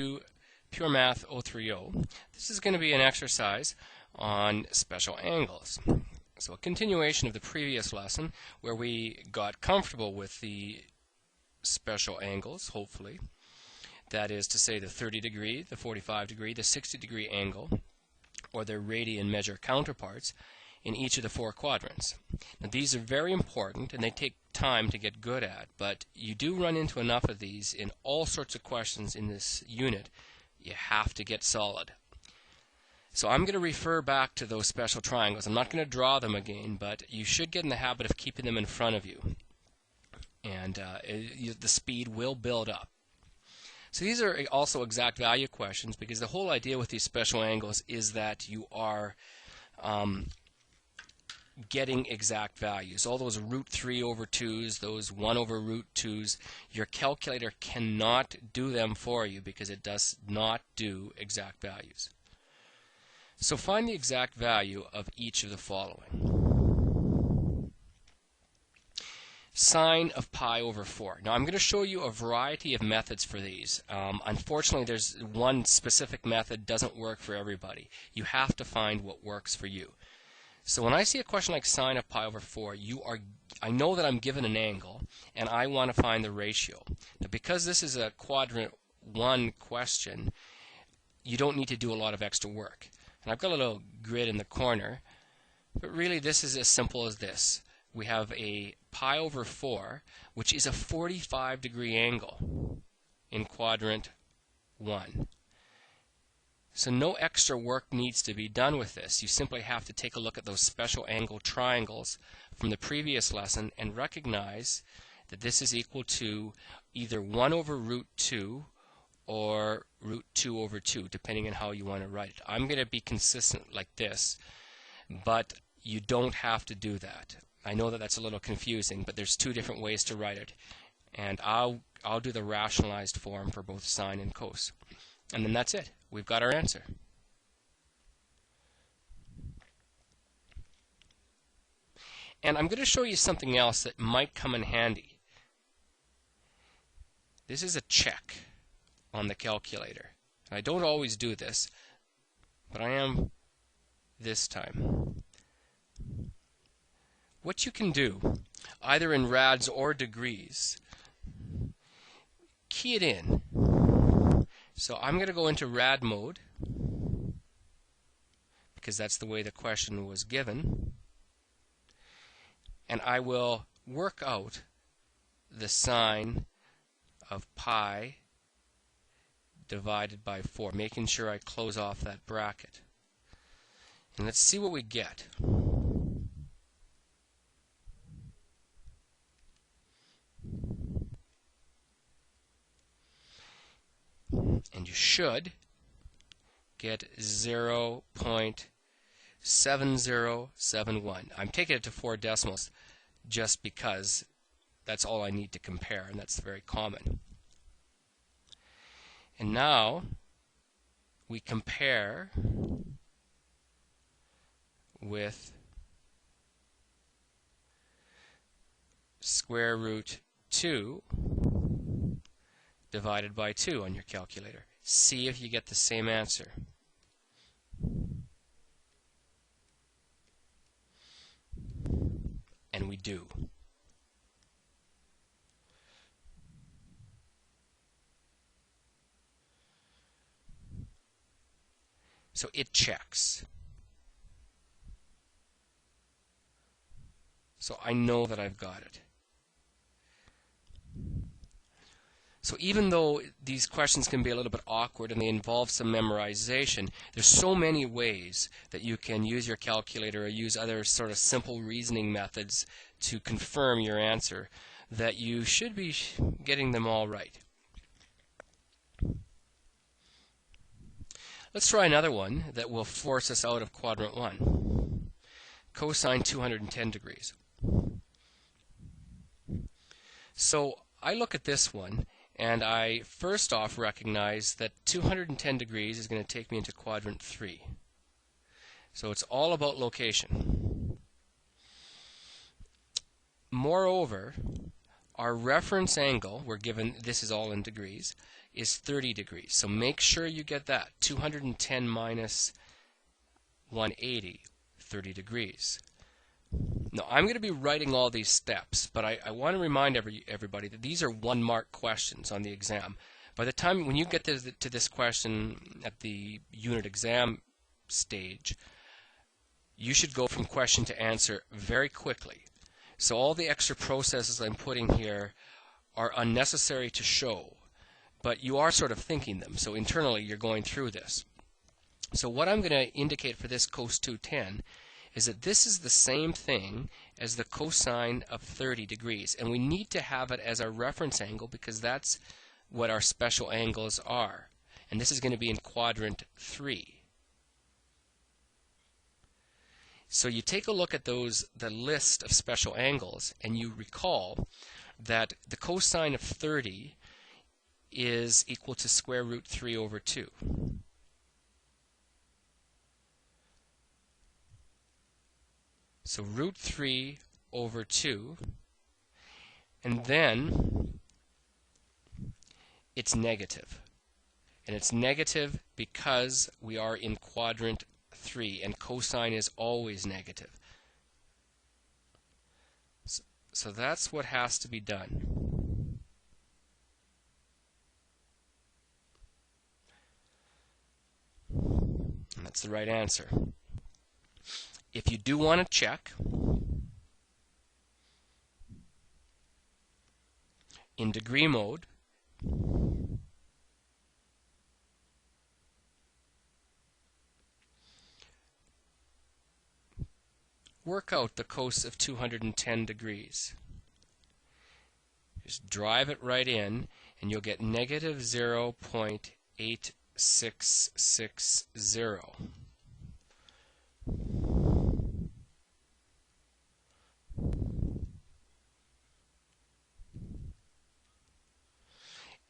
to Pure Math 030. This is going to be an exercise on special angles. So a continuation of the previous lesson where we got comfortable with the special angles, hopefully. That is to say the 30 degree, the 45 degree, the 60 degree angle, or their radian measure counterparts in each of the four quadrants. Now these are very important and they take time to get good at, but you do run into enough of these in all sorts of questions in this unit. You have to get solid. So I'm going to refer back to those special triangles. I'm not going to draw them again, but you should get in the habit of keeping them in front of you. And the speed will build up. So these are also exact value questions because the whole idea with these special angles is that you are getting exact values. All those √3/2s, those 1/√2s, your calculator cannot do them for you because it does not do exact values. So find the exact value of each of the following. Sine of pi/4. Now I'm going to show you a variety of methods for these. Unfortunately, there's one specific method doesn't work for everybody. You have to find what works for you. So when I see a question like sine of pi/4, I know that I'm given an angle and I want to find the ratio. Now because this is a quadrant 1 question, you don't need to do a lot of extra work. And I've got a little grid in the corner, but really this is as simple as this. We have a pi/4, which is a 45 degree angle in quadrant 1. So no extra work needs to be done with this. You simply have to take a look at those special angle triangles from the previous lesson and recognize that this is equal to either 1/√2 or √2/2, depending on how you want to write it. I'm going to be consistent like this, but you don't have to do that. I know that that's a little confusing, but there's two different ways to write it, and I'll do the rationalized form for both sine and cos. And then that's it. We've got our answer. And I'm going to show you something else that might come in handy. This is a check on the calculator. I don't always do this, but I am this time. What you can do, either in rads or degrees, key it in. So I'm going to go into rad mode because that's the way the question was given, and I will work out the sine of pi divided by 4, making sure I close off that bracket. And let's see what we get. And you should get 0.7071. I'm taking it to 4 decimals just because that's all I need to compare, and that's very common. And now we compare with square root 2 divided by 2 on your calculator. See if you get the same answer. And we do. So it checks. So I know that I've got it. So even though these questions can be a little bit awkward and they involve some memorization, there's so many ways that you can use your calculator or use other sort of simple reasoning methods to confirm your answer that you should be getting them all right. Let's try another one that will force us out of quadrant 1. Cosine 210 degrees. So I look at this one and I first off recognize that 210 degrees is going to take me into quadrant 3. So it's all about location. Moreover, our reference angle, we're given, this is all in degrees, is 30 degrees. So make sure you get that. 210 minus 180, 30 degrees. Now, I'm going to be writing all these steps, but I want to remind everybody that these are 1-mark questions on the exam. By the time when you get to this question at the unit exam stage, you should go from question to answer very quickly. So all the extra processes I'm putting here are unnecessary to show, but you are sort of thinking them. So internally, you're going through this. So what I'm going to indicate for this cos 210 is that this is the same thing as the cosine of 30 degrees. And we need to have it as our reference angle because that's what our special angles are. And this is going to be in quadrant 3. So you take a look at the list of special angles, and you recall that the cosine of 30 is equal to square root 3 over 2. So root 3 over 2, and then it's negative. And it's negative because we are in quadrant 3, and cosine is always negative. So that's what has to be done. And that's the right answer. If you do want to check, in degree mode, work out the cos of 210 degrees. Just drive it right in, and you'll get negative 0.8660.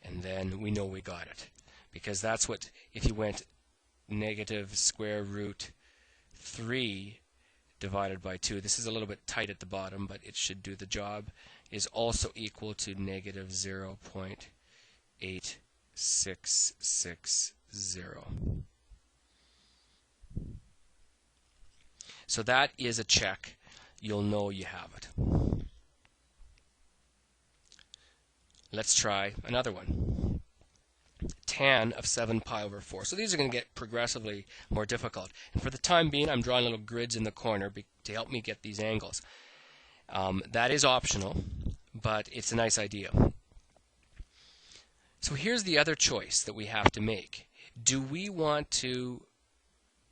And then we know we got it, because that's what, if you went negative square root 3 divided by 2, this is a little bit tight at the bottom, but it should do the job, is also equal to negative 0.8660. So that is a check. You'll know you have it. Let's try another one. Tan of 7 pi over 4. So these are going to get progressively more difficult. And for the time being, I'm drawing little grids in the corner to help me get these angles. That is optional, but it's a nice idea. So here's the other choice that we have to make. Do we want to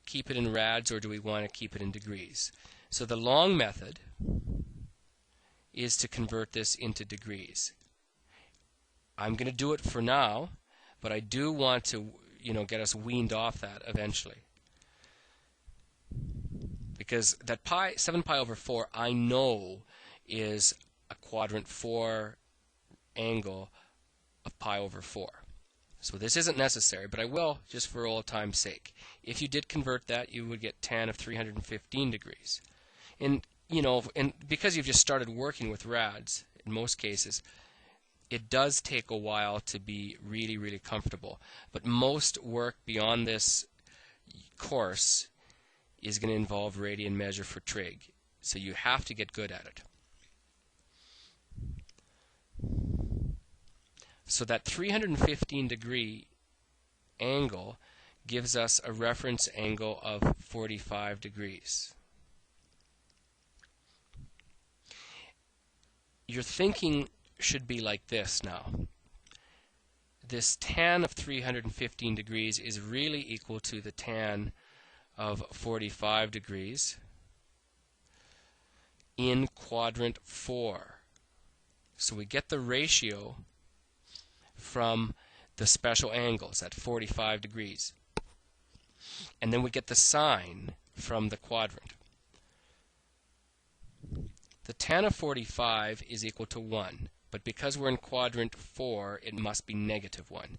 keep it in rads, or do we want to keep it in degrees? So the long method is to convert this into degrees. I'm going to do it for now, but I do want to, get us weaned off that eventually. Because that 7 pi over 4, I know is a quadrant 4 angle of pi over 4. So this isn't necessary, but I will just for old time's sake. If you did convert that, you would get tan of 315 degrees. And because you've just started working with rads, in most cases, it does take a while to be really, really comfortable. But most work beyond this course is going to involve radian measure for trig. So you have to get good at it. So that 315 degree angle gives us a reference angle of 45 degrees. Your thinking should be like this now. This tan of 315 degrees is really equal to the tan of 45 degrees in quadrant 4. So we get the ratio from the special angles at 45 degrees. And then we get the sine from the quadrant. The tan of 45 is equal to 1. But because we're in quadrant 4, it must be negative 1.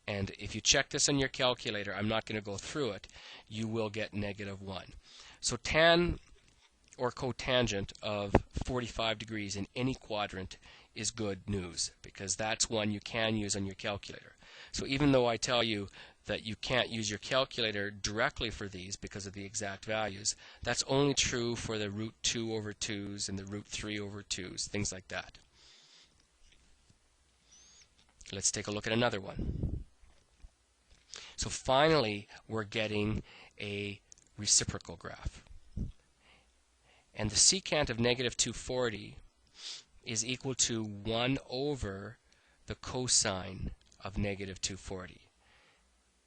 And if you check this on your calculator, I'm not going to go through it, you will get negative 1. So tan or cotangent of 45 degrees in any quadrant is good news, because that's one you can use on your calculator. So even though I tell you that you can't use your calculator directly for these because of the exact values, that's only true for the root 2 over 2's and the root 3 over 2's, things like that. Let's take a look at another one. So finally, we're getting a reciprocal graph. And the secant of negative 240 is equal to 1 over the cosine of negative 240.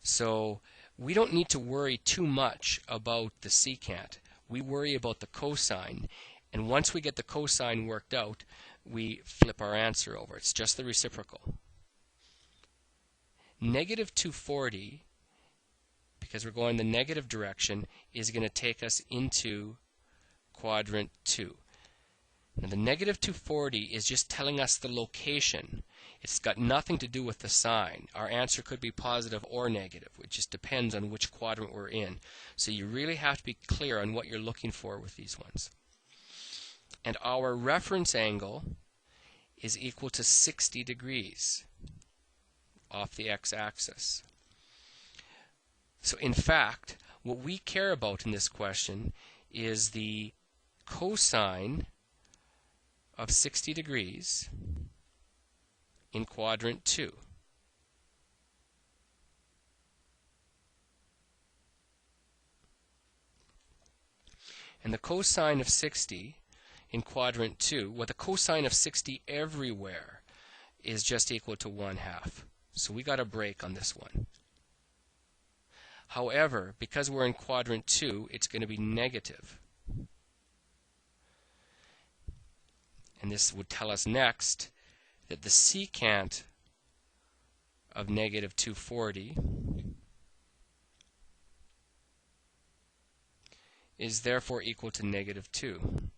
So we don't need to worry too much about the secant. We worry about the cosine. And once we get the cosine worked out, we flip our answer over. It's just the reciprocal. Negative 240, because we're going the negative direction, is going to take us into quadrant 2. Now the negative 240 is just telling us the location. It's got nothing to do with the sign. Our answer could be positive or negative. It just depends on which quadrant we're in. So you really have to be clear on what you're looking for with these ones. And our reference angle is equal to 60 degrees off the x-axis. So in fact, what we care about in this question is the cosine of 60 degrees in quadrant 2. And the cosine of 60 in quadrant 2, well, the cosine of 60 everywhere is just equal to 1/2. So we got a break on this one. However, because we're in quadrant 2, it's going to be negative. And this would tell us next that the secant of negative 240 is therefore equal to negative 2.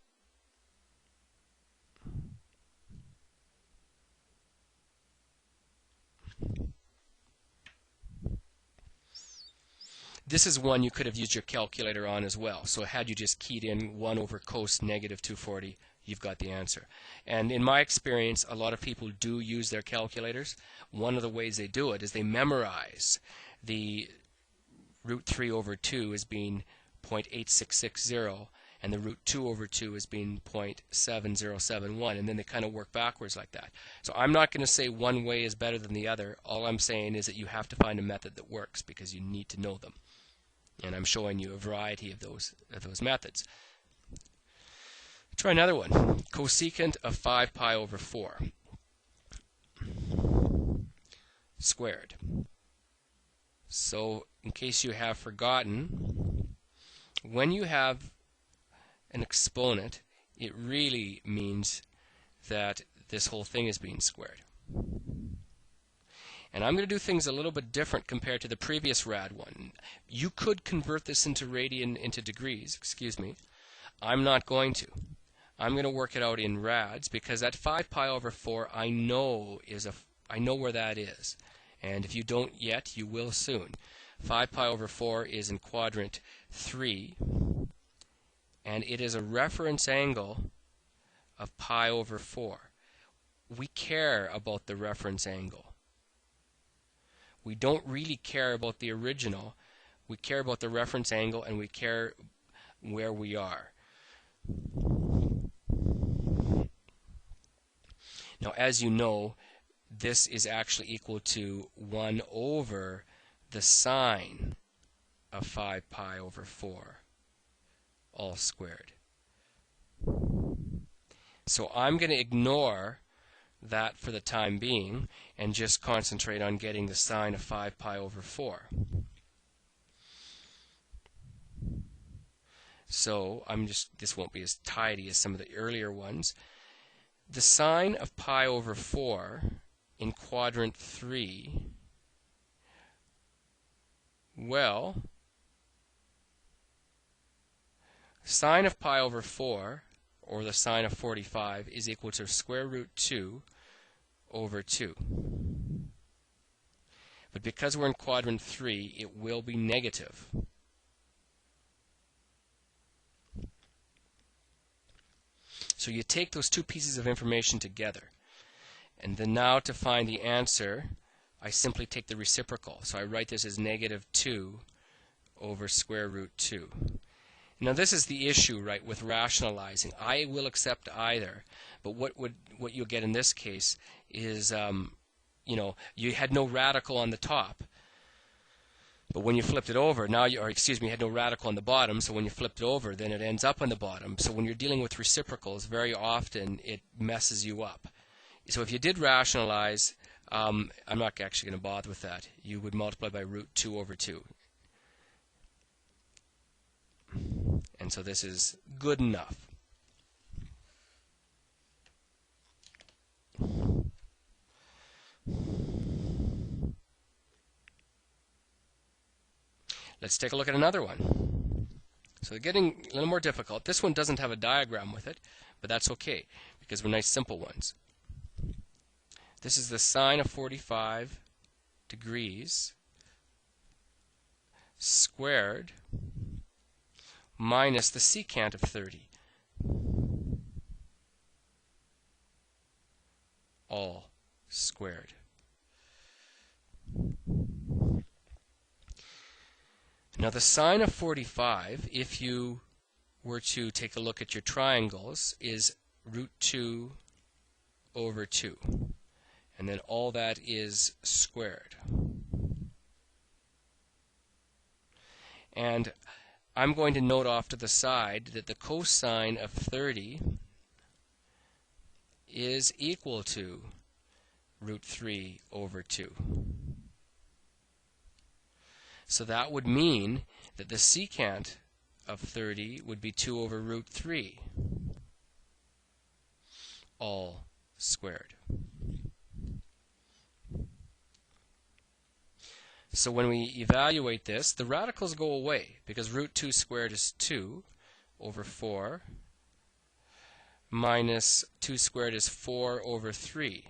This is one you could have used your calculator on as well. So had you just keyed in 1 over cos negative 240, you've got the answer. And in my experience, a lot of people do use their calculators. One of the ways they do it is they memorize the root 3 over 2 as being 0.8660 and the root 2 over 2 as being 0.7071, and then they kind of work backwards like that. So I'm not going to say one way is better than the other. All I'm saying is that you have to find a method that works because you need to know them. And I'm showing you a variety of those methods. Try another one. Cosecant of 5 pi over 4 squared. So in case you have forgotten, when you have an exponent, it really means that this whole thing is being squared. And I'm going to do things a little bit different compared to the previous rad one. You could convert this into into degrees, excuse me. I'm not going to. I'm going to work it out in rads because that 5 pi over 4 I know where that is. And if you don't yet, you will soon. 5 pi over 4 is in quadrant 3, and it is a reference angle of pi over 4. We care about the reference angle. We don't really care about the original. We care about the reference angle, and we care where we are. Now, as you know, this is actually equal to 1 over the sine of 5 pi over 4, all squared. So I'm going to ignore that for the time being and just concentrate on getting the sine of 5 pi over 4. So this won't be as tidy as some of the earlier ones. The sine of pi over 4 in quadrant 3, well, sine of pi over 4, or the sine of 45, is equal to square root 2 over 2. But because we're in quadrant 3, it will be negative. So you take those two pieces of information together. And then now to find the answer I simply take the reciprocal. So I write this as negative 2 over square root 2. Now this is the issue, right, with rationalizing. I will accept either, but what you'll get in this case is, you had no radical on the top, but when you flipped it over, you had no radical on the bottom, so when you flipped it over, then it ends up on the bottom. So when you're dealing with reciprocals, very often it messes you up. So if you did rationalize, I'm not actually going to bother with that. You would multiply by root 2 over 2. And so this is good enough. Let's take a look at another one. So they're getting a little more difficult. This one doesn't have a diagram with it, but that's okay because we're nice simple ones. This is the sine of 45 degrees squared minus the secant of 30, all squared. Now the sine of 45, if you were to take a look at your triangles, is root 2 over 2. And then all that is squared. And I'm going to note off to the side that the cosine of 30 is equal to root 3 over 2. So that would mean that the secant of 30 would be 2 over root 3, all squared. So when we evaluate this, the radicals go away because root 2 squared is 2 over 4 minus 2 squared is 4 over 3.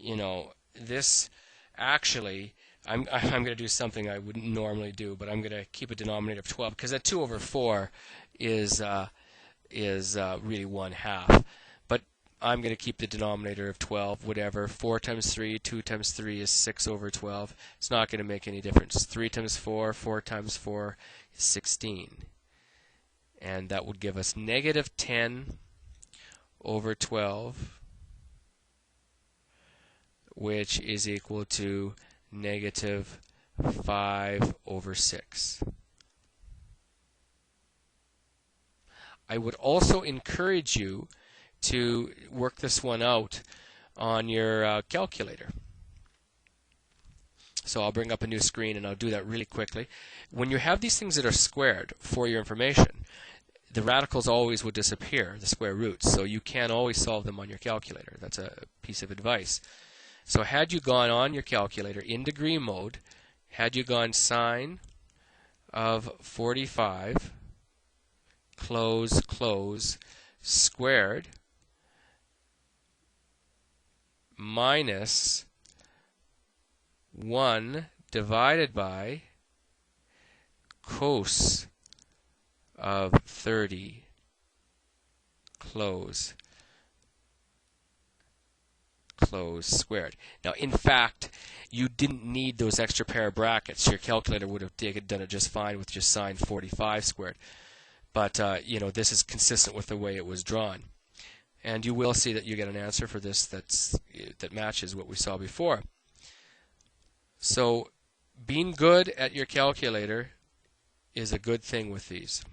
Now, this actually, I'm going to do something I wouldn't normally do, but I'm going to keep a denominator of 12 because that 2 over 4 is really 1/2. But I'm going to keep the denominator of 12, whatever. 4 times 3, 2 times 3 is 6 over 12. It's not going to make any difference. 3 times 4, 4 times 4 is 16. And that would give us negative 10 over 12, which is equal to negative 5 over 6. I would also encourage you to work this one out on your calculator. So I'll bring up a new screen and I'll do that really quickly. When you have these things that are squared, for your information, the radicals always would disappear, the square roots, so you can always solve them on your calculator. That's a piece of advice. So had you gone on your calculator in degree mode, had you gone sine of 45 close, close, squared minus 1 divided by cos of 30 close, close squared. Now, in fact, you didn't need those extra pair of brackets. Your calculator would have done it just fine with just sine 45 squared. But, this is consistent with the way it was drawn. And you will see that you get an answer for this that matches what we saw before. So, being good at your calculator is a good thing with these.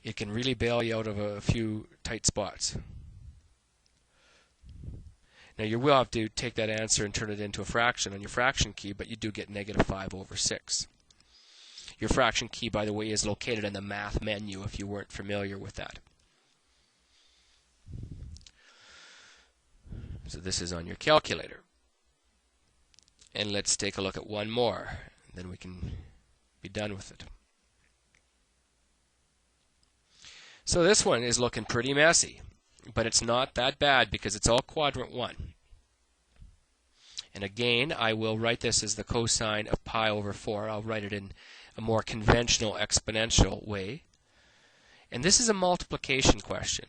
It can really bail you out of a few tight spots. Now, you will have to take that answer and turn it into a fraction on your fraction key, but you do get negative 5 over 6. Your fraction key, by the way, is located in the math menu if you weren't familiar with that. So this is on your calculator. And let's take a look at one more, then we can be done with it. So this one is looking pretty messy, but it's not that bad because it's all quadrant 1. And again, I will write this as the cosine of pi over 4. I'll write it in a more conventional exponential way. And this is a multiplication question.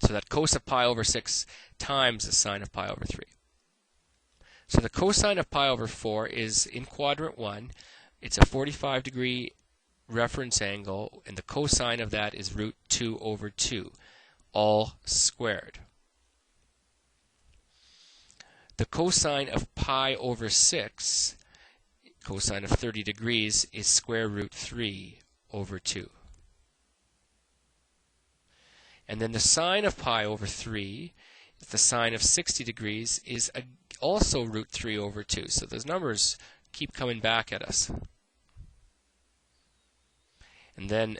So that cos of pi over 6 times the sine of pi over 3. So the cosine of pi over 4 is in quadrant 1. It's a 45-degree reference angle, and the cosine of that is root 2 over 2, all squared. The cosine of pi over 6, cosine of 30 degrees, is square root 3 over 2. And then the sine of pi over 3, the sine of 60 degrees, is also root 3 over 2. So those numbers keep coming back at us. And then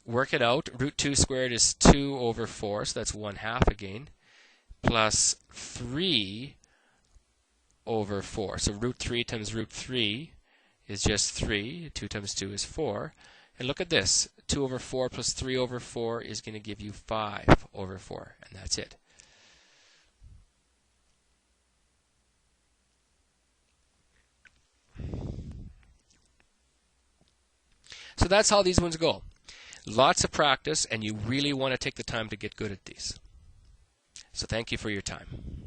work it out. Root 2 squared is 2 over 4, so that's 1/2 again, plus 3 over 4. So root 3 times root 3 is just 3. 2 times 2 is 4. And look at this. 2 over 4 plus 3 over 4 is going to give you 5 over 4. And that's it. So that's how these ones go. Lots of practice, and you really want to take the time to get good at these. So thank you for your time.